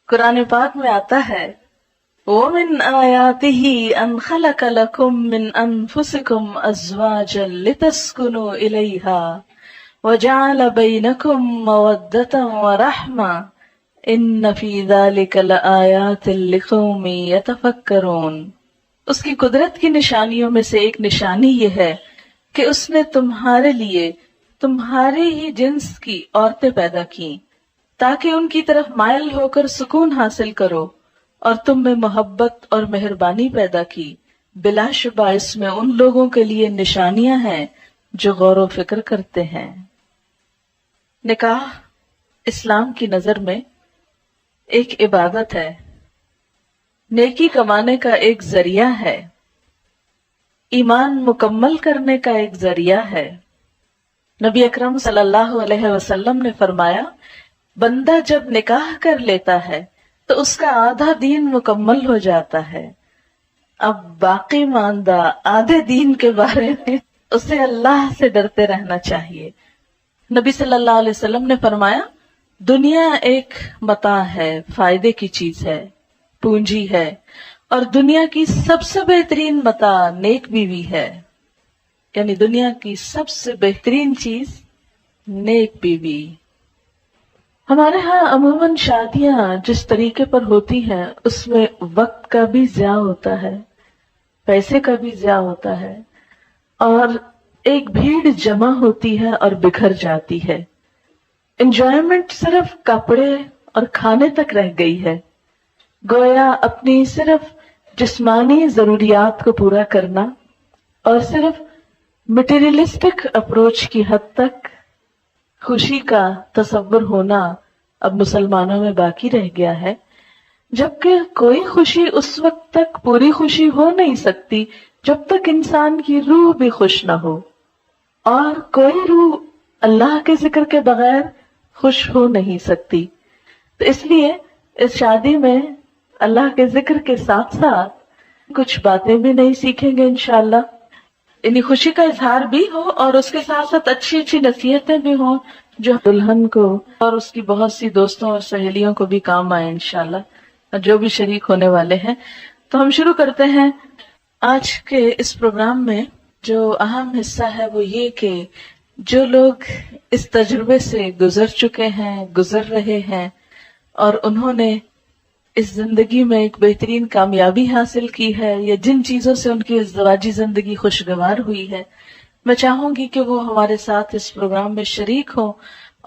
قرآن پاک میں آتا ہے وَمِنْ آيَاتِهِ أَنْ خَلَقَ لَكُم مِّنْ أَنفُسِكُمْ أَزْوَاجًا لِتَسْكُنُوا إِلَيْهَا وَجَعَلَ بَيْنَكُم مَّوَدَّةً وَرَحْمَةً إِنَّ فِي ذَلِكَ لَآيَاتٍ لِقَوْمٍ يَتَفَكَّرُونَ۔ اس کی قدرت کی نشانیوں میں سے ایک نشانی یہ ہے کہ اس نے تمہارے لیے تمہارے ہی جنس کی عورتیں پیدا کی تاکہ ان کی طرف مائل ہو کر سکون حاصل کرو، اور تم میں محبت اور مہربانی پیدا کی۔ بلا شبہ اس میں ان لوگوں کے لیے نشانیاں ہیں جو غور و فکر کرتے ہیں۔ نکاح اسلام کی نظر میں ایک عبادت ہے، نیکی کمانے کا ایک ذریعہ ہے، ایمان مکمل کرنے کا ایک ذریعہ ہے۔ نبی اکرم صلی اللہ علیہ وسلم نے فرمایا، بندہ جب نکاح کر لیتا ہے تو اس کا آدھا دین مکمل ہو جاتا ہے۔ اب باقی ماندہ آدھے دین کے بارے میں اسے اللہ سے ڈرتے رہنا چاہیے۔ نبی صلی اللہ علیہ وسلم نے فرمایا، دنیا ایک متاع ہے، فائدے کی چیز ہے، پونجی ہے، اور دنیا کی سب سے بہترین متاع نیک بیوی ہے، یعنی دنیا کی سب سے بہترین چیز نیک بیوی۔ ہمارے ہاں عموماً شادیاں جس طریقے پر ہوتی ہیں اس میں وقت کا بھی ضیاع ہوتا ہے، پیسے کا بھی ضیاع ہوتا ہے، اور ایک بھیڑ جمع ہوتی ہے اور بکھر جاتی ہے۔ انجوائمنٹ صرف کپڑے اور کھانے تک رہ گئی ہے، گویا اپنی صرف جسمانی ضروریات کو پورا کرنا اور صرف مٹیریلسٹک اپروچ کی حد تک خوشی کا تصور ہونا اب مسلمانوں میں باقی رہ گیا ہے، جبکہ کوئی خوشی اس وقت تک پوری خوشی ہو نہیں سکتی جب تک انسان کی روح بھی خوش نہ ہو، اور کوئی روح اللہ کے ذکر کے بغیر خوش ہو نہیں سکتی۔ تو اس لیے اس شادی میں اللہ کے ذکر کے ساتھ ساتھ کچھ باتیں بھی نہیں سیکھیں گے انشاءاللہ، یعنی خوشی کا اظہار بھی ہو اور اس کے ساتھ ساتھ اچھی اچھی نصیحتیں بھی ہوں جو دلہن کو اور اس کی بہت سی دوستوں اور سہیلیوں کو بھی کام آئے انشاءاللہ، اور جو بھی شریک ہونے والے ہیں۔ تو ہم شروع کرتے ہیں آج کے اس پروگرام میں۔ جو اہم حصہ ہے وہ یہ کہ جو لوگ اس تجربے سے گزر چکے ہیں، گزر رہے ہیں، اور انہوں نے اس زندگی میں ایک بہترین کامیابی حاصل کی ہے، یا جن چیزوں سے ان کی ازدواجی زندگی خوشگوار ہوئی ہے، میں چاہوں گی کہ وہ ہمارے ساتھ اس پروگرام میں شریک ہوں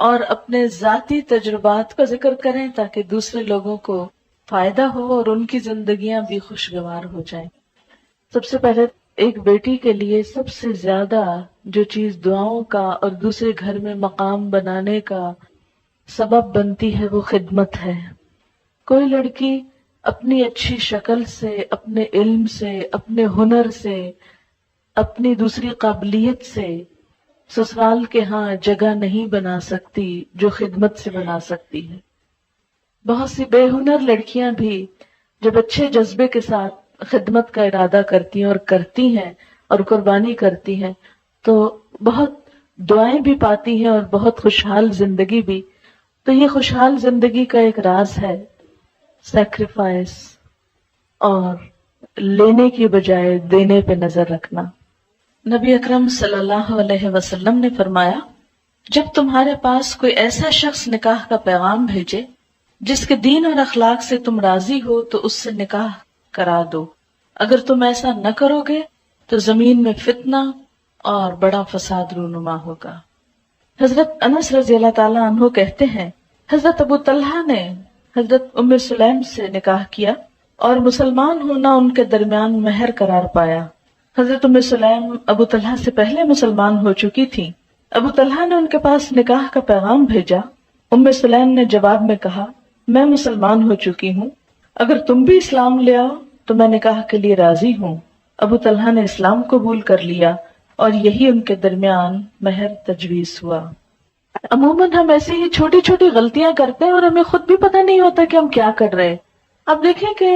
اور اپنے ذاتی تجربات کا ذکر کریں تاکہ دوسرے لوگوں کو فائدہ ہو اور ان کی زندگیاں بھی خوشگوار ہو جائیں۔ سب سے پہلے ایک بیٹی کے لیے سب سے زیادہ جو چیز دعاؤں کا اور دوسرے گھر میں مقام بنانے کا سبب بنتی ہے وہ خدمت ہے۔ کوئی لڑکی اپنی اچھی شکل سے، اپنے علم سے، اپنے ہنر سے، اپنی دوسری قابلیت سے سسرال کے ہاں جگہ نہیں بنا سکتی جو خدمت سے بنا سکتی ہے۔ بہت سی بے ہنر لڑکیاں بھی جب اچھے جذبے کے ساتھ خدمت کا ارادہ کرتی ہیں اور کرتی ہیں اور قربانی کرتی ہیں تو بہت دعائیں بھی پاتی ہیں اور بہت خوشحال زندگی بھی۔ تو یہ خوشحال زندگی کا ایک راز ہے سیکریفائس اور لینے کی بجائے دینے پہ نظر رکھنا۔ نبی اکرم صلی اللہ علیہ وسلم نے فرمایا، جب تمہارے پاس کوئی ایسا شخص نکاح کا پیغام بھیجے جس کے دین اور اخلاق سے تم راضی ہو تو اس سے نکاح کرا دو، اگر تم ایسا نہ کرو گے تو زمین میں فتنہ اور بڑا فساد رونما ہوگا۔ حضرت انس رضی اللہ تعالیٰ عنہ کہتے ہیں، حضرت ابو طلحہ نے حضرت ام سلیم سے نکاح کیا اور مسلمان ہونا ان کے درمیان مہر قرار پایا۔ حضرت ام سلیم ابو طلحہ سے پہلے مسلمان ہو چکی تھی۔ ابو طلحہ نے ان کے پاس نکاح کا پیغام بھیجا۔ ام سلیم نے جواب میں کہا، میں مسلمان ہو چکی ہوں، اگر تم بھی اسلام لے آؤ تو میں نکاح کے لیے راضی ہوں۔ ابو طلحہ نے اسلام قبول کر لیا اور یہی ان کے درمیان مہر تجویز ہوا۔ عموماً ہم ایسے ہی چھوٹی چھوٹی غلطیاں کرتے ہیں اور ہمیں خود بھی پتہ نہیں ہوتا کہ ہم کیا کر رہے ہیں۔ اب دیکھیں کہ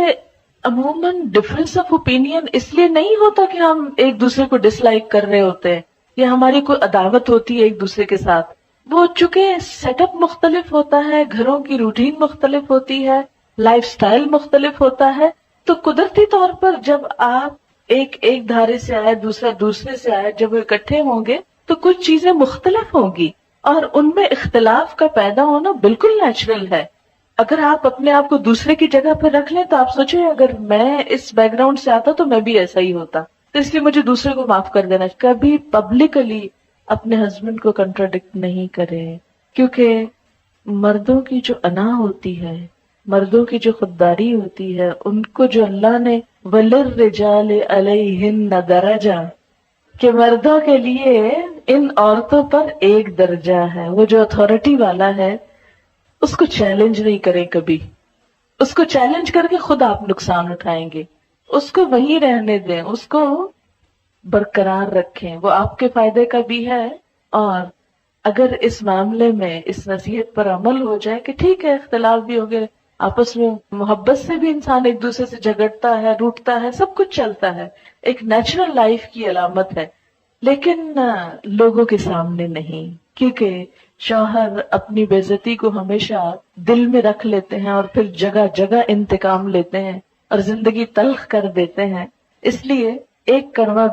عموماً ڈفرینس آف اوپینین اس لیے نہیں ہوتا کہ ہم ایک دوسرے کو ڈس لائک کر رہے ہوتے ہیں یا ہماری کوئی عداوت ہوتی ہے ایک دوسرے کے ساتھ۔ وہ چونکہ سیٹ اپ مختلف ہوتا ہے، گھروں کی روٹین مختلف ہوتی ہے، لائف سٹائل مختلف ہوتا ہے، تو قدرتی طور پر جب آپ ایک دھارے سے آئے، دوسرا دوسرے سے آئے، جب وہ اکٹھے ہوں گے تو کچھ چیزیں مختلف ہوں گی، اور ان میں اختلاف کا پیدا ہونا بالکل نیچرل ہے۔ اگر آپ اپنے آپ کو دوسرے کی جگہ پہ رکھ لیں تو آپ سوچیں اگر میں اس بیک گراؤنڈ سے آتا تو میں بھی ایسا ہی ہوتا، تو اس لیے مجھے دوسرے کو معاف کر دینا۔ کبھی پبلکلی اپنے ہسبینڈ کو کنٹراڈکٹ نہیں کرے، کیونکہ مردوں کی جو انا ہوتی ہے، مردوں کی جو خودداری ہوتی ہے، ان کو جو اللہ نے وَلِلرِّجَالِ عَلَيْهِنَّ دَرَجَةٌ، کہ مردوں کے لیے ان عورتوں پر ایک درجہ ہے، وہ جو اتھارٹی والا ہے اس کو چیلنج نہیں کریں کبھی، اس کو چیلنج کر کے خود آپ نقصان اٹھائیں گے، اس کو وہیں رہنے دیں، اس کو برقرار رکھیں، وہ آپ کے فائدے کا بھی ہے۔ اور اگر اس معاملے میں اس نصیحت پر عمل ہو جائے کہ ٹھیک ہے اختلاف بھی ہو گئے، آپس میں محبت سے بھی انسان ایک دوسرے سے جھگڑتا ہے، روٹتا ہے، سب کچھ چلتا ہے، ایک نیچرل لائف کی علامت ہے، لیکن لوگوں کے سامنے نہیں، کیونکہ شوہر اپنی بے عزتی کو ہمیشہ دل میں رکھ لیتے ہیں اور پھر جگہ جگہ انتقام لیتے ہیں اور زندگی تلخ کر دیتے ہیں۔ اس لیے ایک کڑوا